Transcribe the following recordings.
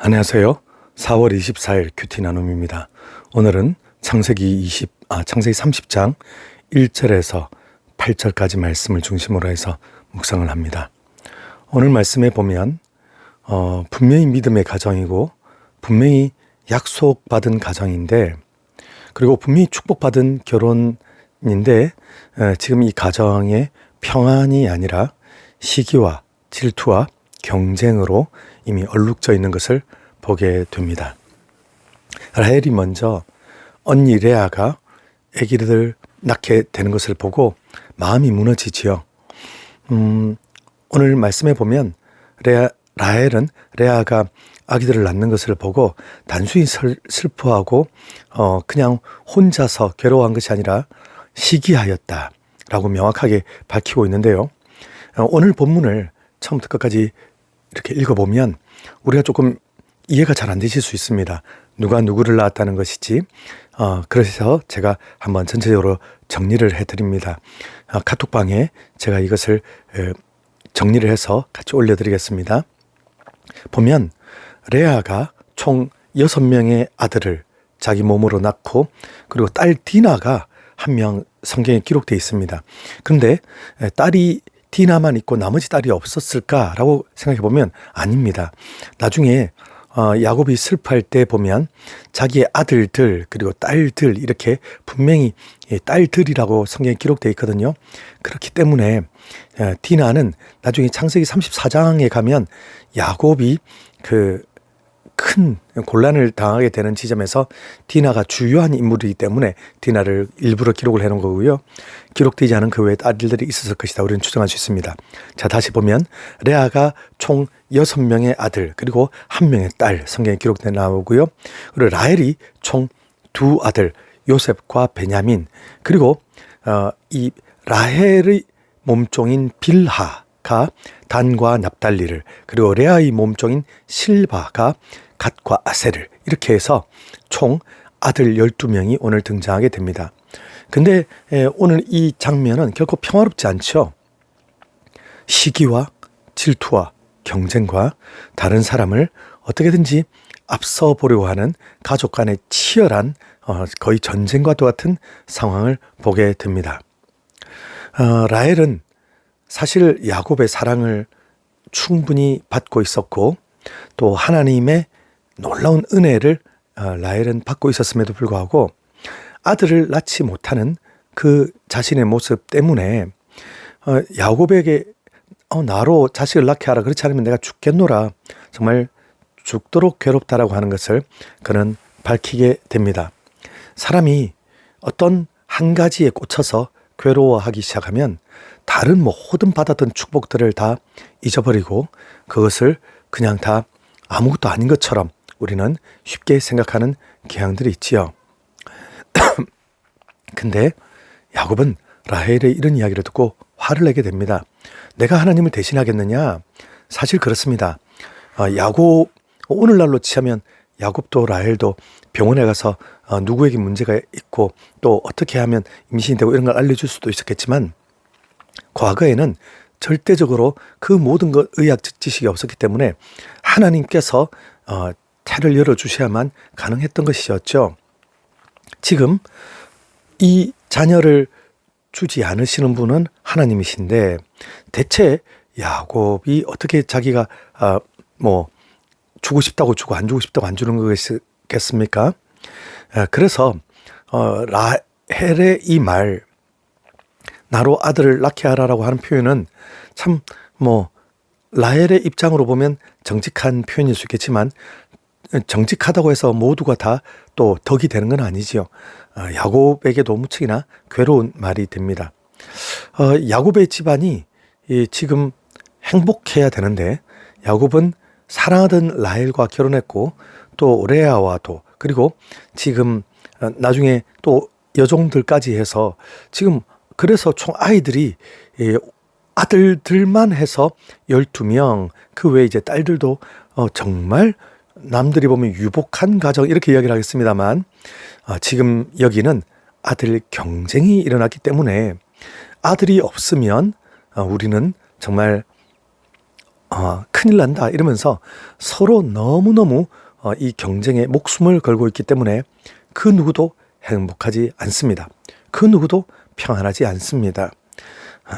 안녕하세요. 4월 24일 큐티 나눔입니다. 오늘은 창세기 30장 1절에서 8절까지 말씀을 중심으로 해서 묵상을 합니다. 오늘 말씀에 보면 분명히 믿음의 가정이고 분명히 약속받은 가정인데, 그리고 분명히 축복받은 결혼인데, 지금 이 가정에 평안이 아니라 시기와 질투와 경쟁으로 이미 얼룩져 있는 것을 보게 됩니다. 라헬이 먼저 언니 레아가 아기를 낳게 되는 것을 보고 마음이 무너지지요. 오늘 말씀에 보면 라헬은 레아가 아기들을 낳는 것을 보고 단순히 슬퍼하고 그냥 혼자서 괴로워한 것이 아니라 시기하였다라고 명확하게 밝히고 있는데요. 오늘 본문을 처음부터 끝까지 이렇게 읽어보면 우리가 조금 이해가 잘 안 되실 수 있습니다. 누가 누구를 낳았다는 것이지. 그래서 제가 한번 전체적으로 정리를 해드립니다. 카톡방에 제가 이것을 정리를 해서 같이 올려드리겠습니다. 보면 레아가 총 6명의 아들을 자기 몸으로 낳고, 그리고 딸 디나가 한 명 성경에 기록되어 있습니다. 그런데 딸이 디나만 있고 나머지 딸이 없었을까라고 생각해 보면 아닙니다. 나중에 야곱이 슬퍼할 때 보면 자기의 아들들 그리고 딸들 이렇게 분명히 딸들이라고 성경에 기록되어 있거든요. 그렇기 때문에 디나는 나중에 창세기 34장에 가면 야곱이 큰 곤란을 당하게 되는 지점에서 디나가 주요한 인물이기 때문에 디나를 일부러 기록을 해놓은 거고요. 기록되지 않은 그 외에 딸들이 있었을 것이다 우리는 추정할 수 있습니다. 자, 다시 보면 레아가 총 6명의 아들 그리고 1명의 딸 성경에 기록돼 나오고요. 그리고 라헬이 총 2아들 요셉과 베냐민, 그리고 이 라헬의 몸종인 빌하가 단과 납달리를, 그리고 레아의 몸종인 실바가 갓과 아셀을, 이렇게 해서 총 아들 12명이 오늘 등장하게 됩니다. 근데 오늘 이 장면은 결코 평화롭지 않죠. 시기와 질투와 경쟁과 다른 사람을 어떻게든지 앞서 보려고 하는 가족 간의 치열한 거의 전쟁과 같은 상황을 보게 됩니다. 라헬은 사실 야곱의 사랑을 충분히 받고 있었고 또 하나님의 놀라운 은혜를 라헬은 받고 있었음에도 불구하고 아들을 낳지 못하는 그 자신의 모습 때문에 야곱에게 나로 자식을 낳게 하라, 그렇지 않으면 내가 죽겠노라, 정말 죽도록 괴롭다라고 하는 것을 그는 밝히게 됩니다. 사람이 어떤 한 가지에 꽂혀서 괴로워하기 시작하면 다른 모든 받았던 축복들을 다 잊어버리고 그것을 그냥 다 아무것도 아닌 것처럼 우리는 쉽게 생각하는 경향들이 있지요. 근데 야곱은 라헬의 이런 이야기를 듣고 화를 내게 됩니다. 내가 하나님을 대신하겠느냐? 사실 그렇습니다. 야곱, 오늘날로 치면 야곱도 라헬도 병원에 가서 누구에게 문제가 있고 또 어떻게 하면 임신이 되고 이런 걸 알려줄 수도 있었겠지만, 과거에는 절대적으로 그 모든 것 의학 지식이 없었기 때문에 하나님께서 태를 열어주셔야만 가능했던 것이었죠. 지금 이 자녀를 주지 않으시는 분은 하나님이신데 대체 야곱이 어떻게 자기가 주고 싶다고 주고 안 주고 싶다고 안 주는 것이겠습니까? 그래서 라헬의 이 말, 나로 아들을 낳게 하라라고 하는 표현은 참 라헬의 입장으로 보면 정직한 표현일 수 있겠지만 정직하다고 해서 모두가 다 또 덕이 되는 건 아니지요. 야곱에게도 무척이나 괴로운 말이 됩니다. 야곱의 집안이 지금 행복해야 되는데 야곱은 사랑하던 라헬과 결혼했고 또 레아와도, 그리고 지금 나중에 또 여종들까지 해서 지금 그래서 총 아이들이 아들들만 해서 12명, 그 외에 이제 딸들도 정말 남들이 보면 유복한 가정 이렇게 이야기를 하겠습니다만 지금 여기는 아들 경쟁이 일어났기 때문에 아들이 없으면 우리는 정말 큰일 난다 이러면서 서로 너무너무 이 경쟁에 목숨을 걸고 있기 때문에 그 누구도 행복하지 않습니다. 그 누구도 평안하지 않습니다.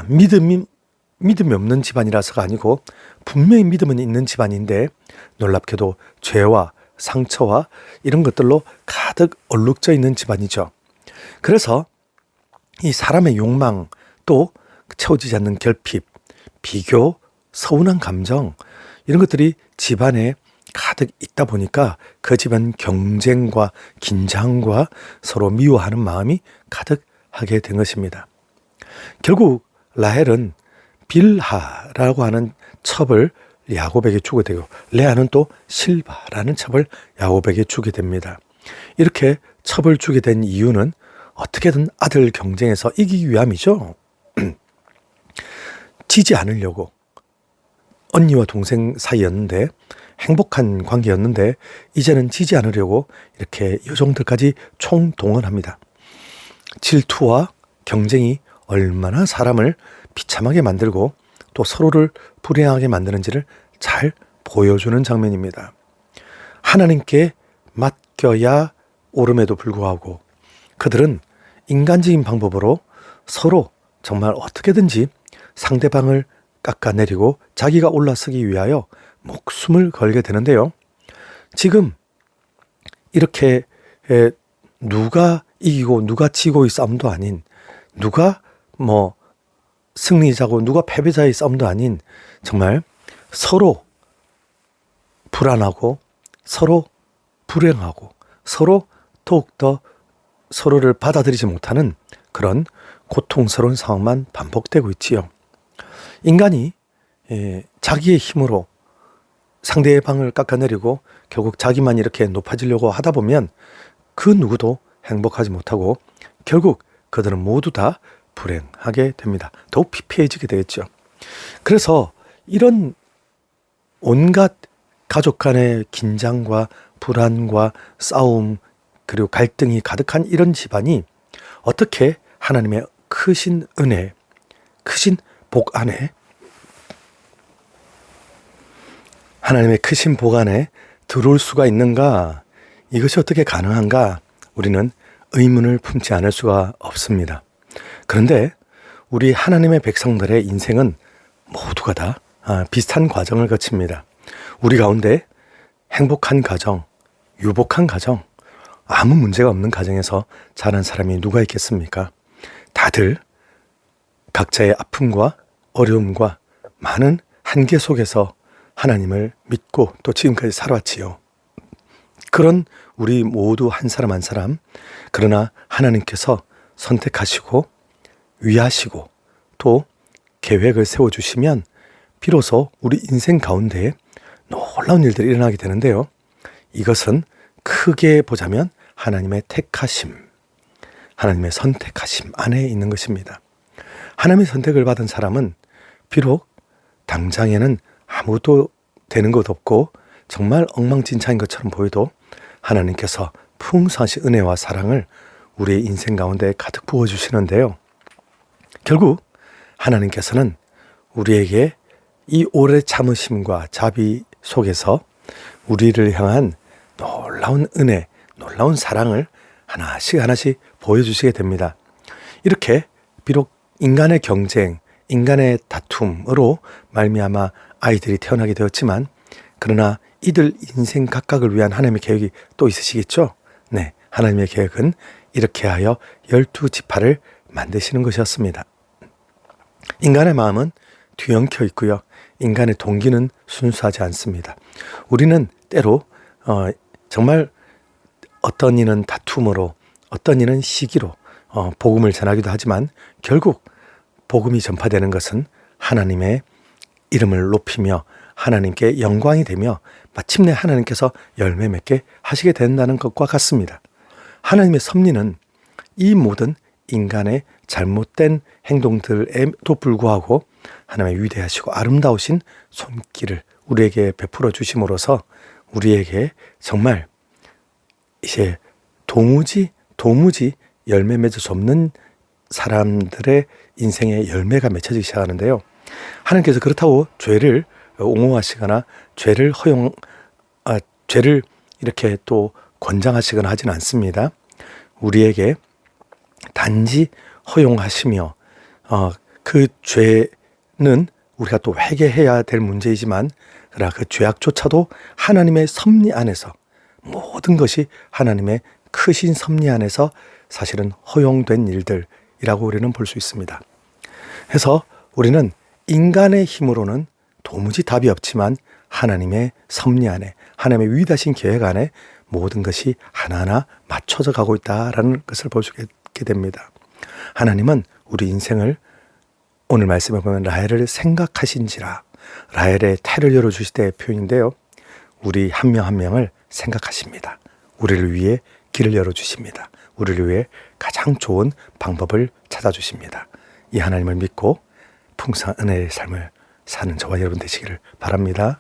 믿음이 없는 집안이라서가 아니고 분명히 믿음은 있는 집안인데 놀랍게도 죄와 상처와 이런 것들로 가득 얼룩져 있는 집안이죠. 그래서 이 사람의 욕망, 또 채워지지 않는 결핍, 비교, 서운한 감정 이런 것들이 집안에 가득 있다 보니까 그 집안 경쟁과 긴장과 서로 미워하는 마음이 가득하게 된 것입니다. 결국 라헬은 빌하라고 하는 첩을 야곱에게 주게 되고 레아는 또 실바라는 첩을 야곱에게 주게 됩니다. 이렇게 첩을 주게 된 이유는 어떻게든 아들 경쟁에서 이기기 위함이죠. 지지 않으려고. 언니와 동생 사이였는데 행복한 관계였는데 이제는 지지 않으려고 이렇게 여종들까지 총동원합니다. 질투와 경쟁이 얼마나 사람을 비참하게 만들고 또 서로를 불행하게 만드는지를 잘 보여주는 장면입니다. 하나님께 맡겨야 옳음에도 불구하고 그들은 인간적인 방법으로 서로 정말 어떻게든지 상대방을 깎아내리고 자기가 올라서기 위하여 목숨을 걸게 되는데요. 지금 이렇게 누가 이기고 누가 지고의 싸움도 아닌, 누가 승리자고 누가 패배자의 싸움도 아닌, 정말 서로 불안하고 서로 불행하고 서로 더욱더 서로를 받아들이지 못하는 그런 고통스러운 상황만 반복되고 있지요. 인간이 자기의 힘으로 상대방을 깎아내리고 결국 자기만 이렇게 높아지려고 하다 보면 그 누구도 행복하지 못하고 결국 그들은 모두 다 불행하게 됩니다. 더욱 피폐해지게 되겠죠. 그래서 이런 온갖 가족 간의 긴장과 불안과 싸움 그리고 갈등이 가득한 이런 집안이 어떻게 하나님의 크신 은혜, 크신 복 안에, 하나님의 크신 복 안에 들어올 수가 있는가? 이것이 어떻게 가능한가? 우리는 의문을 품지 않을 수가 없습니다. 그런데 우리 하나님의 백성들의 인생은 모두가 다 비슷한 과정을 거칩니다. 우리 가운데 행복한 가정, 유복한 가정, 아무 문제가 없는 가정에서 자란 사람이 누가 있겠습니까? 다들 각자의 아픔과 어려움과 많은 한계 속에서 하나님을 믿고 또 지금까지 살아왔지요. 그런 우리 모두 한 사람 한 사람, 그러나 하나님께서 선택하시고 위하시고 또 계획을 세워주시면 비로소 우리 인생 가운데 놀라운 일들이 일어나게 되는데요. 이것은 크게 보자면 하나님의 택하심, 하나님의 선택하심 안에 있는 것입니다. 하나님의 선택을 받은 사람은 비록 당장에는 아무도 되는 것 없고 정말 엉망진창인 것처럼 보여도 하나님께서 풍성하신 은혜와 사랑을 우리의 인생 가운데 가득 부어주시는데요. 결국 하나님께서는 우리에게 이 오래 참으심과 자비 속에서 우리를 향한 놀라운 은혜, 놀라운 사랑을 하나씩 하나씩 보여주시게 됩니다. 이렇게 비록 인간의 경쟁, 인간의 다툼으로 말미암아 아이들이 태어나게 되었지만 그러나 이들 인생 각각을 위한 하나님의 계획이 또 있으시겠죠? 네, 하나님의 계획은 이렇게 하여 12지파를 만드시는 것이었습니다. 인간의 마음은 뒤엉켜 있고요. 인간의 동기는 순수하지 않습니다. 우리는 때로 정말 어떤 이는 다툼으로, 어떤 이는 시기로 복음을 전하기도 하지만 결국 복음이 전파되는 것은 하나님의 이름을 높이며 하나님께 영광이 되며 마침내 하나님께서 열매 맺게 하시게 된다는 것과 같습니다. 하나님의 섭리는 이 모든 인간의 잘못된 행동들에도 불구하고 하나님의 위대하시고 아름다우신 손길을 우리에게 베풀어 주심으로써 우리에게 정말 이제 도무지 열매 맺을 수 없는 사람들의 인생에 열매가 맺혀지기 시작하는데요. 하나님께서 그렇다고 죄를 옹호하시거나 죄를 이렇게 또 권장하시거나 하지는 않습니다. 우리에게 단지 허용하시며 그 죄는 우리가 또 회개해야 될 문제이지만 그러나 그 죄악조차도 하나님의 섭리 안에서 모든 것이 하나님의 크신 섭리 안에서 사실은 허용된 일들이라고 우리는 볼 수 있습니다. 그래서 우리는 인간의 힘으로는 도무지 답이 없지만 하나님의 섭리 안에 하나님의 위대하신 계획 안에 모든 것이 하나하나 맞춰져 가고 있다라는 것을 볼 수 있게 됩니다. 하나님은 우리 인생을 오늘 말씀에 보면 라헬을 생각하신지라, 라헬의 태를 열어주실 때의 표현인데요. 우리 한 명 한 명을 생각하십니다. 우리를 위해 길을 열어주십니다. 우리를 위해 가장 좋은 방법을 찾아주십니다. 이 하나님을 믿고 풍성한 은혜의 삶을 사는 저와 여러분 되시기를 바랍니다.